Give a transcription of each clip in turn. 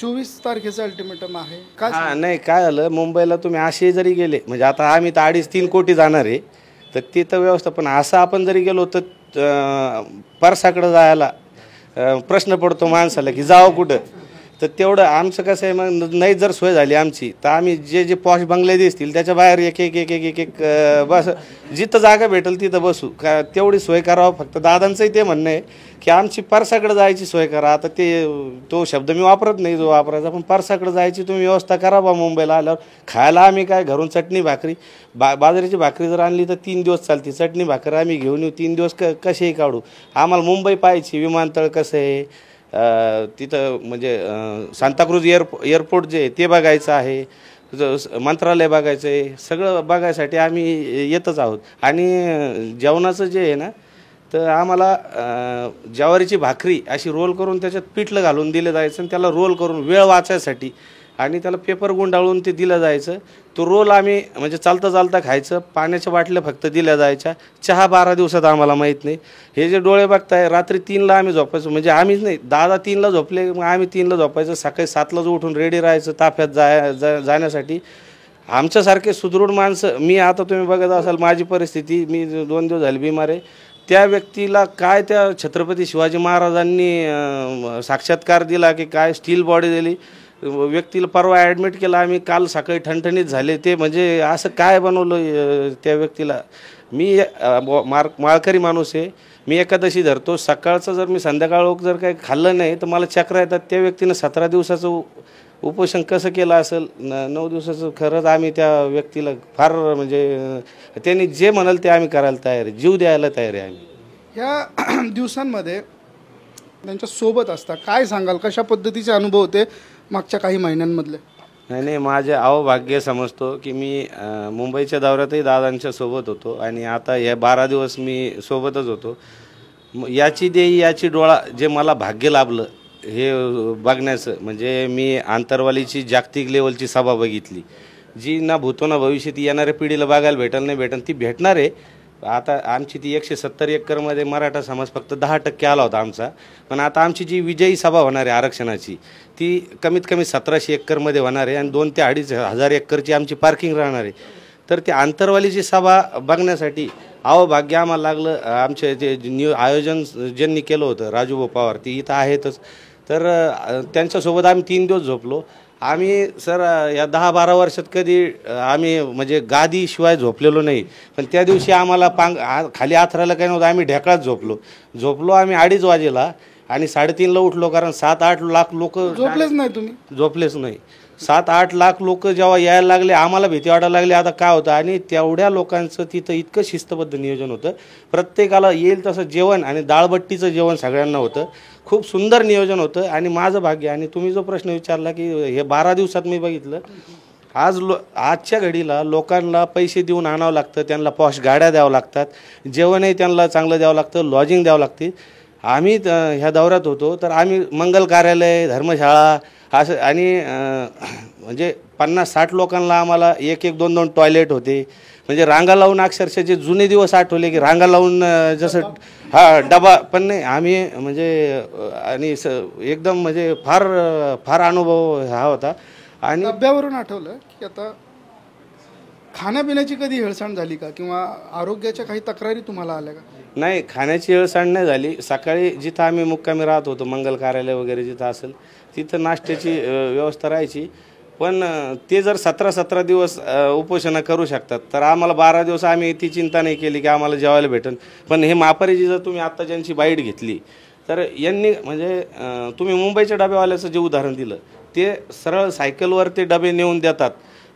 24 तारखेचं अल्टिमेटम आहे काय? हां नाही काय झालं, मुंबईला तुम्ही असे जरी गेले म्हणजे आता आम्ही तर 2.5-3 कोटी जाणार आहे, तर तिथं व्यवस्थापन असं आपण जरी गेलो तर परसाकडं जायला प्रश्न पडतो माणसाला की जावं कुठं. तर तेवढं आमचं कसं आहे, मग नाही जर सोय झाली आमची तर आम्ही जे जे पॉश बंगले दिसतील त्याच्या बाहेर एक एक एक एक एक एक बस जिथं जागा भेटेल तिथं बसू का, तेवढी सोय करावं. फक्त दादांचंही ते म्हणणं आहे की आमची परसाकडे जायची सोय करा. आता तो शब्द मी वापरत नाही जो वापरायचा, पण परसाकडे जायची तुम्ही व्यवस्था करा बा. मुंबईला आल्यावर खायला आम्ही काय घरून चटणी भाकरी बाजरीची भाकरी जर आणली तर 3 दिवस चालते, चटणी भाकरी आम्ही घेऊन येऊ 3 दिवस कसेही काढू. आम्हाला मुंबई पाहायची, विमानतळ कसं आहे तिथं म्हणजे सांताक्रूज एअरपोर्ट जे आहे ते बघायचं आहे, मंत्रालय बघायचं आहे, सगळं बघायसाठी आम्ही येतच आहोत. आणि जेवणाचं जे आहे ना तर आम्हाला ज्वारीची भाकरी अशी रोल करून त्याच्यात पिठलं घालून दिलं जायचं आणि त्याला रोल करून वेळ वाचायसाठी आणि त्याला पेपर गुंडाळून ते दिलं जायचं. तो रोल आम्ही म्हणजे चालता चालता खायचं. पाण्याच्या बाटल्या फक्त दिल्या जायच्या. चहा 12 दिवसात आम्हाला माहीत नाही. हे जे डोळे बघताय रात्री 3ला आम्ही झोपायचो, म्हणजे आम्हीच नाही दादा 3ला झोपले मग आम्ही 3ला झोपायचं. सकाळी 7लाच उठून रेडी राहायचं ताफ्यात जाण्यासाठी. आमच्यासारखे सुदृढ माणसं, मी आता तुम्ही बघत असाल माझी परिस्थिती, मी 2 दिवस झाले बिमार आहे. त्या व्यक्तीला काय त्या छत्रपती शिवाजी महाराजांनी साक्षात्कार दिला की काय स्टील बॉडी दिली. व्यक्तीला परवा ॲडमिट केलं आम्ही, काल सकाळी ठणठणीत झाले ते. म्हणजे असं काय बनवलं त्या व्यक्तीला. मी माळकरी माणूस आहे, मी एकादशी धरतो. सकाळचं जर मी संध्याकाळ जर काही खाल्लं नाही तर मला चक्र येतात. त्या व्यक्तीनं 17 दिवसाचं उपोषण कसं केलं असेल, 9 दिवसाचं. खरंच आम्ही त्या व्यक्तीला फार म्हणजे त्यांनी जे म्हणाल ते आम्ही करायला तयार आहे, जीव द्यायला तयार आहे आम्ही. ह्या दिवसांमध्ये त्यांच्या सोबत असता, काय सांगाल, कशा पद्धतीचे अनुभव होते मागच्या काही महिन्यांमधले? नाही माझे अवभाग्य समजतो की मी मुंबईच्या दौऱ्यातही दादांच्या सोबत होतो आणि आता या 12 दिवस मी सोबतच होतो. याची देई याची डोळा जे मला भाग्य लाभलं हे बघण्याचं, म्हणजे मी आंतरवालीची जागतिक लेवलची सभा बघितली जी ना भूतो ना भविष्यात येणाऱ्या पिढीला बघायला भेटेल ती भेटणार आहे. आता आमची ती 170 एकरमध्ये मराठा समाज फक्त 10% आला होता आमचा, पण आता आमची जी विजयी सभा होणार आहे आरक्षणाची ती कमीत कमी 1700 एकरमध्ये होणार आहे आणि 2 ते 2,500 एकरची आमची पार्किंग राहणार आहे. तर ती आंतरवालीची सभा बघण्यासाठी भाग्य आम्हाला लागलं. आमचे जे आयोजन ज्यांनी केलं होतं राजूभाऊ पवार, ती इथं आहेतच. तर त्यांच्यासोबत आम्ही 3 दिवस झोपलो. आम्ही सर या 10-12 वर्षात कधी आम्ही म्हणजे गादीशिवाय झोपलेलो नाही. पण त्या दिवशी आम्हाला खाली आथरायला काही नव्हतं, आम्ही ढेकळात झोपलो आम्ही 2:30 वाजेला आणि 3:30ला उठलो. कारण 7-8 लाख लोक झोपलेच नाही. तुम्ही झोपलेच नाही. 7-8 लाख लोक जेव्हा यायला लागले आम्हाला भीती वाटायला लागली आता काय होतं. आणि तेवढ्या लोकांचं तिथं इतकं शिस्तबद्ध नियोजन होतं. प्रत्येकाला येईल तसं जेवण आणि डाळबट्टीचं जेवण सगळ्यांना होतं. खूप सुंदर नियोजन होतं आणि माझं भाग्य. आणि तुम्ही जो प्रश्न विचारला की हे 12 दिवसात मी बघितलं, आजच्या घडीला लोकांना पैसे देऊन आणावं लागतं, त्यांना पॉश गाड्या द्यावं लागतात, जेवणही त्यांना चांगलं द्यावं लागतं, लॉजिंग द्यावं लागते. आम्ही ह्या दौऱ्यात होतो तर आम्ही मंगल कार्यालय, धर्मशाळा असं आणि म्हणजे 50-60 लोकांना आम्हाला 1-1, 2-2 टॉयलेट होते. म्हणजे रांगा लावून अक्षरशः जे जुने दिवस आठवले की रांगा लावून जसं डबा पण नाही आम्ही म्हणजे आणि एकदम म्हणजे फार अनुभव हा होता. आणि डब्यावरून आठवलं की आता खाण्यापिण्याची कधी हेळसांड झाली का किंवा आरोग्याच्या काही तक्रारी तुम्हाला आल्या का? नाही, खाण्याची हेळसांड नाही झाली. सकाळी जिथं आम्ही मुक्कामी राहत होतो, मंगल कार्यालय वगैरे जिथं असेल तिथं नाश्त्याची व्यवस्था राहायची. पण ते जर 17 दिवस उपोषणं करू शकतात तर आम्हाला 12 दिवस आम्ही ती चिंता नाही केली की आम्हाला जेवायला भेटेल. पण हे मापारीची जर तुम्ही आत्ता ज्यांची बाईट घेतली तर यांनी म्हणजे तुम्ही मुंबईच्या डब्यावाल्याचं जे उदाहरण दिलं ते सरळ सायकलवर ते डबे नेऊन देतात.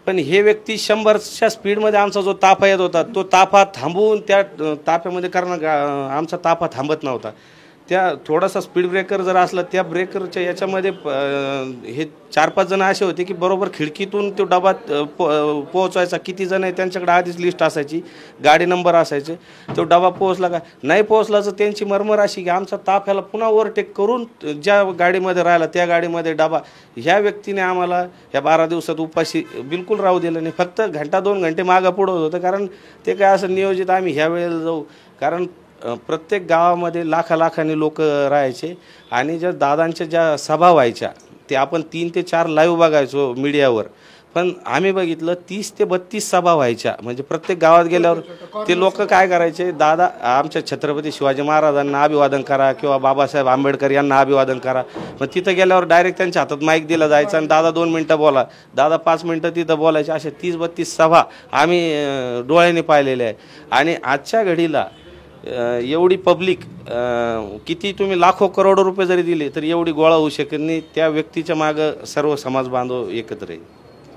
पण हे व्यक्ती 100च्या स्पीडमध्ये आमचा जो ताफा येत होता तो ताफा थांबवून त्या ताफ्यामध्ये, कारण आमचा ताफा थांबत नव्हता, त्या थोडासा स्पीड ब्रेकर जर असला त्या ब्रेकरच्या याच्यामध्ये हे 4-5 जण असे होते की बरोबर खिडकीतून तो डबा पोहोचवायचा. किती जण आहे त्यांच्याकडे आधीच लिस्ट असायची, गाडी नंबर असायचे. तो डबा पोहोचला का नाही पोहोचला तर त्यांची मरमर अशी की आमचा ताफ्याला पुन्हा ओव्हरटेक करून ज्या गाडीमध्ये राहिला त्या गाडीमध्ये डबा. ह्या व्यक्तीने आम्हाला ह्या 12 दिवसात उपाशी बिलकुल राहू दिलं नाही. फक्त 1-2 घंटे मागं पुढं होतं, कारण ते काय असं नियोजित आम्ही ह्या वेळेला जाऊ. कारण प्रत्येक गावामध्ये लाखांनी लोक राहायचे आणि ज्या दादांच्या ज्या सभा व्हायच्या ते आपण 3 ते 4 लाईव्ह बघायचो मीडियावर, पण आम्ही बघितलं 30 ते 32 सभा व्हायच्या. म्हणजे प्रत्येक गावात गेल्यावर ते लोक काय करायचे, दादा आमच्या छत्रपती शिवाजी महाराजांना अभिवादन करा किंवा बाबासाहेब आंबेडकर यांना अभिवादन करा. मग तिथं गेल्यावर डायरेक्ट त्यांच्या हातात माईक दिला जायचा आणि दादा 2 मिनटं बोला, दादा 5 मिनटं तिथं बोलायचे. अशा 30-32 सभा आम्ही डोळ्याने पाहिलेल्या आहे. आणि आजच्या घडीला एवढी पब्लिक, किती तुम्ही लाखो करोडो रुपये जरी दिले तरी एवढी गोळा होऊ शकत नाही. त्या व्यक्तीच्या मागं सर्व समाज बांधव एकत्र आहे.